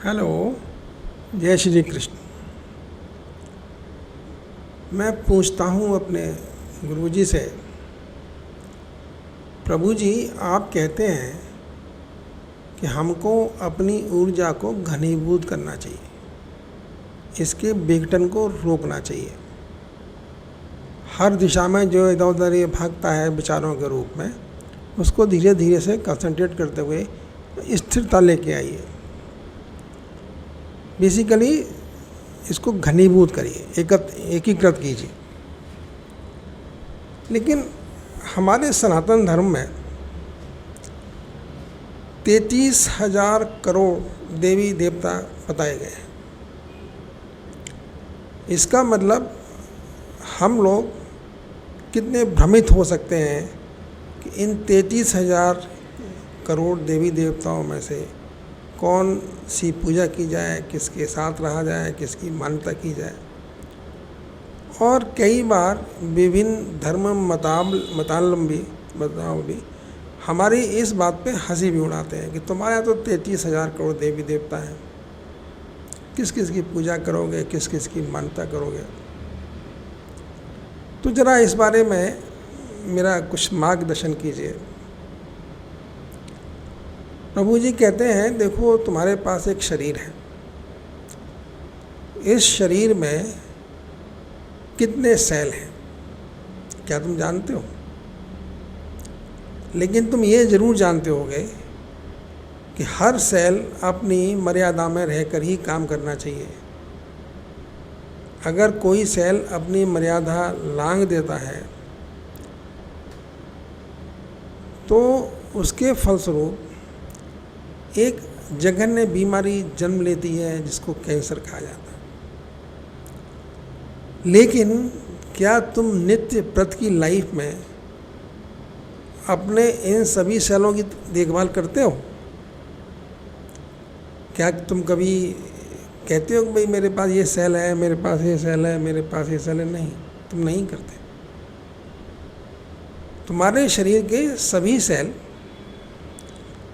Hello, जय श्री कृष्ण। मैं पूछता हूँ अपने गुरुजी से, प्रभु जी आप कहते हैं कि हमको अपनी ऊर्जा को घनीभूत करना चाहिए, इसके विघटन को रोकना चाहिए। हर दिशा में जो इधर उधर ये भागता है विचारों के रूप में, उसको धीरे धीरे से कंसंट्रेट करते हुए स्थिरता लेके आइए। बेसिकली इसको घनीभूत करिए, एकीकृत कीजिए। लेकिन हमारे सनातन धर्म में 33,000 करोड़ देवी देवता बताए गए हैं। इसका मतलब हम लोग कितने भ्रमित हो सकते हैं कि इन 33,000 करोड़ देवी देवताओं में से कौन सी पूजा की जाए, किसके साथ रहा जाए, किसकी मान्यता की जाए। और कई बार विभिन्न धर्म मतावलंबी हमारी इस बात पे हंसी भी उड़ाते हैं कि तुम्हारे यहाँ तो 33,000 करोड़ देवी देवता हैं, किस किस की पूजा करोगे, किस किस की मान्यता करोगे। तो ज़रा इस बारे में मेरा कुछ मार्गदर्शन कीजिए। प्रभु जी कहते हैं, देखो तुम्हारे पास एक शरीर है, इस शरीर में कितने सेल हैं क्या तुम जानते हो? लेकिन तुम ये ज़रूर जानते होगे कि हर सेल अपनी मर्यादा में रहकर ही काम करना चाहिए। अगर कोई सेल अपनी मर्यादा लांघ देता है तो उसके फलस्वरूप एक जघन्य बीमारी जन्म लेती है जिसको कैंसर कहा जाता है। लेकिन क्या तुम नित्य प्रति की लाइफ में अपने इन सभी सेलों की देखभाल करते हो? क्या तुम कभी कहते हो कि भाई मेरे पास ये सेल है, मेरे पास ये सेल है, मेरे पास ये सेल है? नहीं, तुम नहीं करते। तुम्हारे शरीर के सभी सेल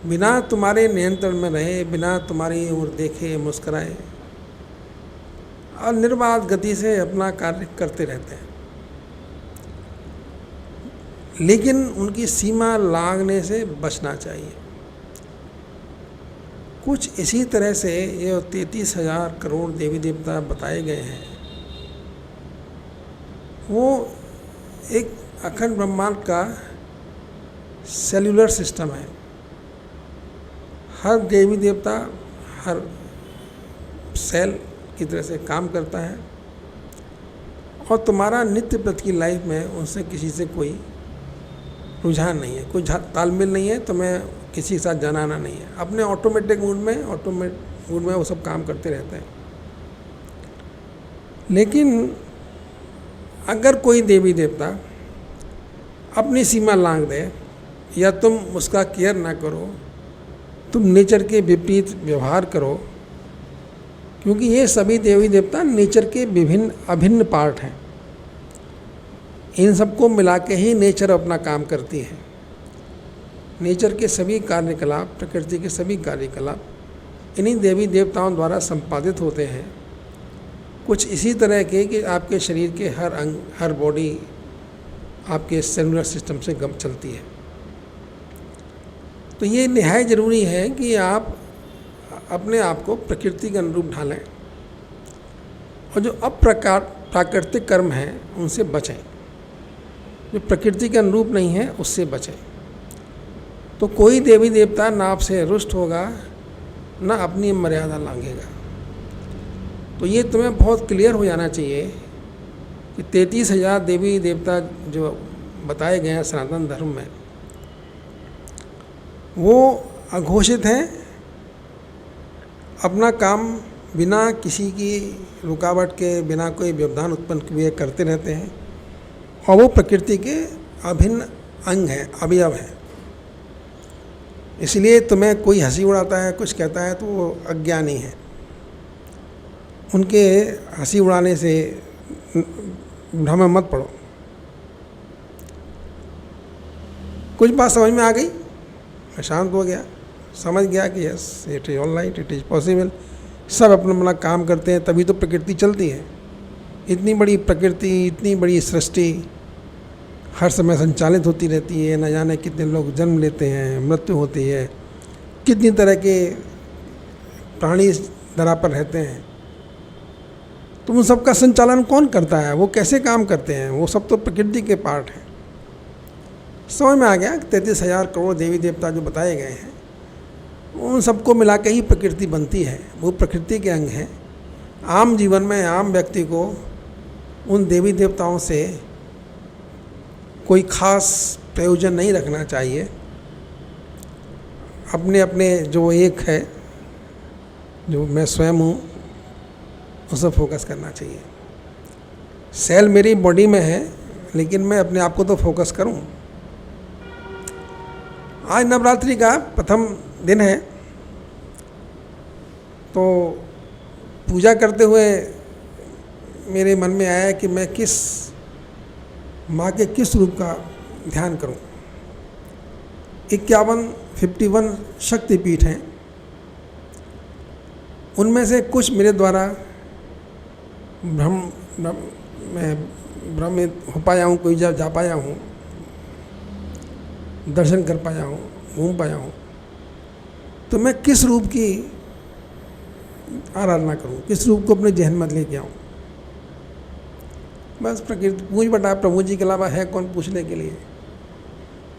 बिना तुम्हारे नियंत्रण में रहे, बिना तुम्हारी ओर देखे, मुस्कराए और निर्बाध गति से अपना कार्य करते रहते हैं। लेकिन उनकी सीमा लांघने से बचना चाहिए। कुछ इसी तरह से ये 33,000 करोड़ देवी देवता बताए गए हैं, वो एक अखंड ब्रह्मांड का सेल्यूलर सिस्टम है। हर देवी देवता हर सेल की तरह से काम करता है और तुम्हारा नित्य प्रति की लाइफ में उनसे किसी से कोई रुझान नहीं है, कोई तालमेल नहीं है, तुम्हें किसी के साथ जाना आना नहीं है। अपने ऑटोमेटिक मूड में वो सब काम करते रहते हैं। लेकिन अगर कोई देवी देवता अपनी सीमा लांघ दे या तुम उसका केयर ना करो, तुम नेचर के विपरीत व्यवहार करो, क्योंकि ये सभी देवी देवता नेचर के विभिन्न अभिन्न पार्ट हैं। इन सबको मिला के ही नेचर अपना काम करती है। नेचर के सभी कार्यकलाप, प्रकृति के सभी कार्यकलाप इन्हीं देवी देवताओं द्वारा संपादित होते हैं। कुछ इसी तरह के कि आपके शरीर के हर अंग, हर बॉडी आपके सेलुलर सिस्टम से चलती है। तो ये निहायत ज़रूरी है कि आप अपने आप को प्रकृति के अनुरूप ढालें और जो प्राकृतिक कर्म हैं उनसे बचें, जो प्रकृति के अनुरूप नहीं है उससे बचें। तो कोई देवी देवता ना आपसे रुष्ट होगा, ना अपनी मर्यादा लांघेगा। तो ये तुम्हें बहुत क्लियर हो जाना चाहिए कि 33,000 देवी देवता जो बताए गए हैं सनातन धर्म में, वो अघोषित हैं, अपना काम बिना किसी की रुकावट के, बिना कोई व्यवधान उत्पन्न किए करते रहते हैं और वो प्रकृति के अभिन्न अंग हैं, अवयव हैं। इसलिए तुम्हें कोई हंसी उड़ाता है, कुछ कहता है, तो वो अज्ञानी है। उनके हंसी उड़ाने से भ्रम में मत पड़ो। कुछ बात समझ में आ गई, मैं शांत हो गया, समझ गया कि yes it is all right, it is possible. सब अपना अपना काम करते हैं, तभी तो प्रकृति चलती है। इतनी बड़ी प्रकृति, इतनी बड़ी सृष्टि हर समय संचालित होती रहती है। न जाने कितने लोग जन्म लेते हैं, मृत्यु होती है, कितनी तरह के प्राणी धरा पर रहते हैं। तो उन सब का संचालन कौन करता है, वो कैसे काम करते हैं, वो सब तो प्रकृति के पार्ट हैं। समझ में आ गया। 33,000 करोड़ देवी देवता जो बताए गए हैं, उन सबको मिला के ही प्रकृति बनती है, वो प्रकृति के अंग हैं। आम जीवन में आम व्यक्ति को उन देवी देवताओं से कोई खास प्रयोजन नहीं रखना चाहिए। अपने अपने जो एक है, जो मैं स्वयं हूँ, उस पर फोकस करना चाहिए। सेल मेरी बॉडी में है, लेकिन मैं अपने आप को तो फोकस करूँ। आज नवरात्रि का प्रथम दिन है, तो पूजा करते हुए मेरे मन में आया कि मैं किस माँ के किस रूप का ध्यान करूं। 51 शक्तिपीठ हैं, उनमें से कुछ मेरे द्वारा मैं भ्रमित हो पाया हूँ, कोई जा पाया हूँ, दर्शन कर पाया हूँ, घूम पाया हूँ। तो मैं किस रूप की आराधना करूँ, किस रूप को अपने जहन में लेके आऊँ। बस प्रकृति पूछ बैठा, प्रभु जी के अलावा है कौन पूछने के लिए।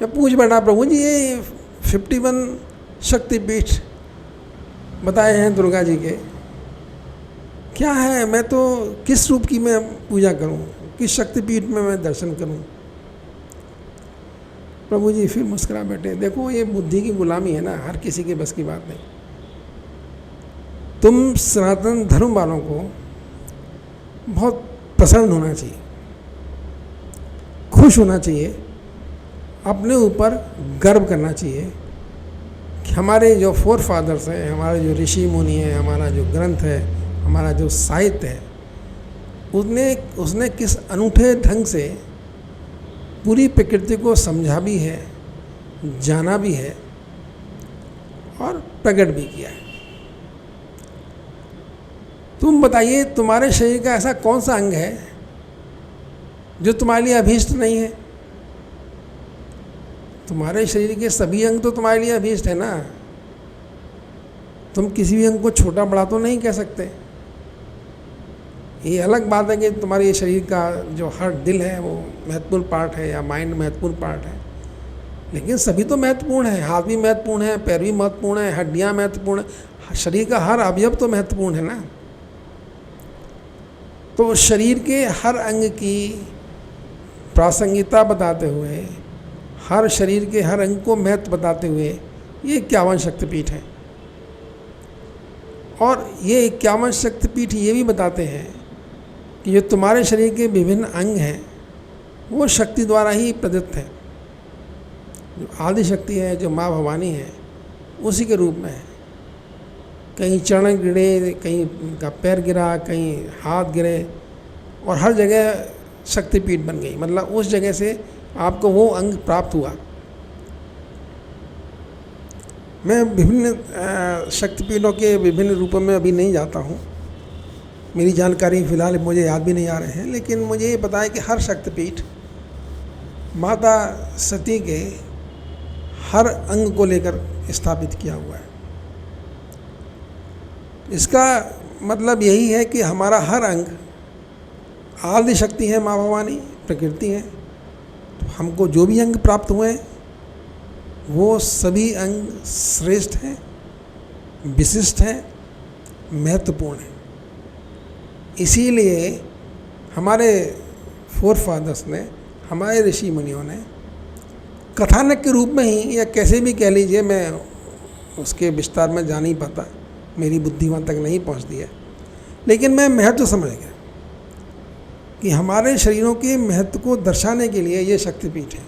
मैं पूछ बैठा, प्रभु जी ये 51 शक्तिपीठ बताए हैं दुर्गा जी के, क्या है, मैं तो किस रूप की मैं पूजा करूं, किस शक्तिपीठ में मैं दर्शन करूं। प्रभु जी फिर मुस्कुरा बैठे। देखो ये बुद्धि की गुलामी है ना, हर किसी के बस की बात नहीं। तुम सनातन धर्म वालों को बहुत प्रसन्न होना चाहिए, खुश होना चाहिए, अपने ऊपर गर्व करना चाहिए कि हमारे जो फोर फादर्स हैं, हमारे जो ऋषि मुनि हैं, हमारा जो ग्रंथ है, हमारा जो साहित्य है, उसने किस अनूठे ढंग से पूरी प्रकृति को समझा भी है, जाना भी है और प्रकट भी किया है। तुम बताइए, तुम्हारे शरीर का ऐसा कौन सा अंग है जो तुम्हारे लिए अभीष्ट नहीं है? तुम्हारे शरीर के सभी अंग तो तुम्हारे लिए अभीष्ट है ना। तुम किसी भी अंग को छोटा बड़ा तो नहीं कह सकते। ये अलग बात है कि तुम्हारे शरीर का जो हर दिल है वो महत्वपूर्ण पार्ट है या माइंड महत्वपूर्ण पार्ट है, लेकिन सभी तो महत्वपूर्ण है। हाथ भी महत्वपूर्ण है, पैर भी महत्वपूर्ण है, हड्डियाँ महत्वपूर्ण है, शरीर का हर अवयव तो महत्वपूर्ण है ना। तो शरीर के हर अंग की प्रासंगिकता बताते हुए, हर शरीर के हर अंग को महत्व बताते हुए ये 51 शक्तिपीठ है। और ये 51 शक्तिपीठ ये भी बताते हैं कि जो तुम्हारे शरीर के विभिन्न अंग हैं वो शक्ति द्वारा ही प्रदत्त है। जो आदि शक्ति है, जो माँ भवानी है, उसी के रूप में है। कहीं चरण गिरे, कहीं का पैर गिरा, कहीं हाथ गिरे, और हर जगह शक्तिपीठ बन गई। मतलब उस जगह से आपको वो अंग प्राप्त हुआ। मैं विभिन्न शक्तिपीठों के विभिन्न रूपों में अभी नहीं जाता हूँ, मेरी जानकारी फ़िलहाल मुझे याद भी नहीं आ रहे हैं, लेकिन मुझे ये पता है कि हर शक्तिपीठ माता सती के हर अंग को लेकर स्थापित किया हुआ है। इसका मतलब यही है कि हमारा हर अंग आदि शक्ति है, माँ भवानी प्रकृति है। तो हमको जो भी अंग प्राप्त हुए हैं वो सभी अंग श्रेष्ठ हैं, विशिष्ट हैं, महत्वपूर्ण हैं। इसीलिए हमारे फोर फादर्स ने, हमारे ऋषि मुनियों ने कथानक के रूप में ही, या कैसे भी कह लीजिए, मैं उसके विस्तार में जा नहीं पाता, मेरी बुद्धि वहाँ तक नहीं पहुँचती है, लेकिन मैं महत्व समझ गया कि हमारे शरीरों के महत्व को दर्शाने के लिए ये शक्तिपीठ है।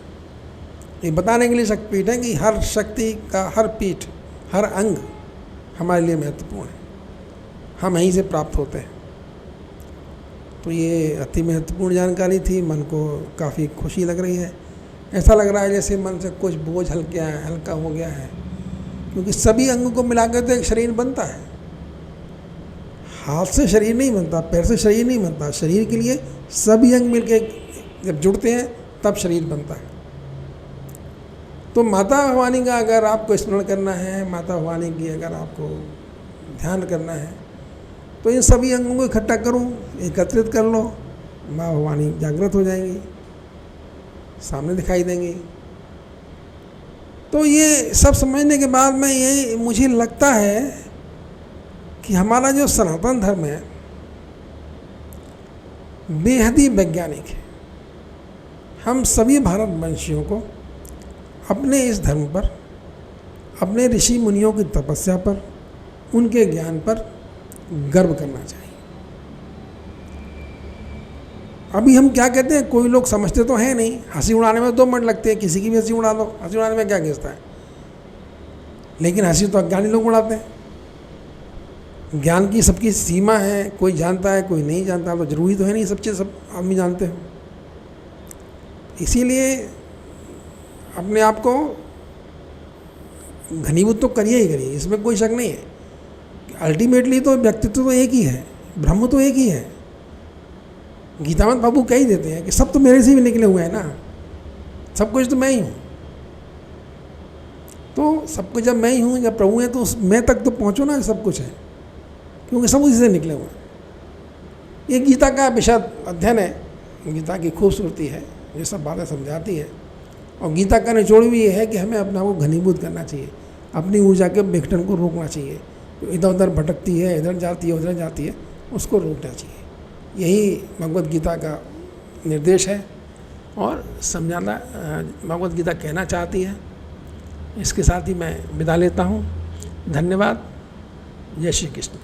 ये बताने के लिए शक्तिपीठ है कि हर शक्ति का हर पीठ, हर अंग हमारे लिए महत्वपूर्ण है, हम यहीं से प्राप्त होते हैं। तो ये अति महत्वपूर्ण जानकारी थी, मन को काफ़ी खुशी लग रही है। ऐसा लग रहा है जैसे मन से कुछ बोझ हल्का हो गया है, क्योंकि सभी अंगों को मिलाकर तो एक शरीर बनता है। हाथ से शरीर नहीं बनता, पैर से शरीर नहीं बनता। शरीर के लिए सभी अंग मिलके जब जुड़ते हैं तब शरीर बनता है। तो माता भवानी का अगर आपको स्मरण करना है, माता भवानी की अगर आपको ध्यान करना है, तो इन सभी अंगों को इकट्ठा करो, एकत्रित कर लो। माँ भवानी जागृत हो जाएंगी, सामने दिखाई देंगी। तो ये सब समझने के बाद में ये मुझे लगता है कि हमारा जो सनातन धर्म है बेहद ही वैज्ञानिक है। हम सभी भारतवंशियों को अपने इस धर्म पर, अपने ऋषि मुनियों की तपस्या पर, उनके ज्ञान पर गर्व करना चाहिए। अभी हम क्या कहते हैं, कोई लोग समझते तो हैं नहीं, हंसी उड़ाने में 2 मिनट लगते हैं, किसी की भी हंसी उड़ा दो, हंसी उड़ाने में क्या घिसता है। लेकिन हंसी तो अज्ञानी लोग उड़ाते हैं। ज्ञान की सबकी सीमा है, कोई जानता है कोई नहीं जानता, तो जरूरी तो है नहीं सब चीज़ सब आदमी जानते हो। इसीलिए अपने आप को घनीभूत तो करिए ही करिए, इसमें कोई शक नहीं है। अल्टीमेटली तो व्यक्तित्व तो एक ही है, ब्रह्म तो एक ही है। गीतावंत बाबू कह ही देते हैं कि सब तो मेरे से भी निकले हुए हैं ना, सब कुछ तो मैं ही हूँ। तो सब कुछ जब मैं ही हूँ, जब प्रभु है, तो उस मैं तक तो पहुँचो ना, सब कुछ है, क्योंकि सब उसी से निकले हुए हैं। ये गीता का विशद अध्ययन है, गीता की खूबसूरती है, ये सब बातें समझाती है। और गीता का निचोड़ भी ये है कि हमें अपना को घनीभूत करना चाहिए, अपनी ऊर्जा के विघटन को रोकना चाहिए। तो इधर उधर भटकती है, इधर जाती है उधर जाती है, उसको रोकना चाहिए। यही भगवत गीता का निर्देश है और समझाना भगवत गीता कहना चाहती है। इसके साथ ही मैं विदा लेता हूँ। धन्यवाद। जय श्री कृष्ण।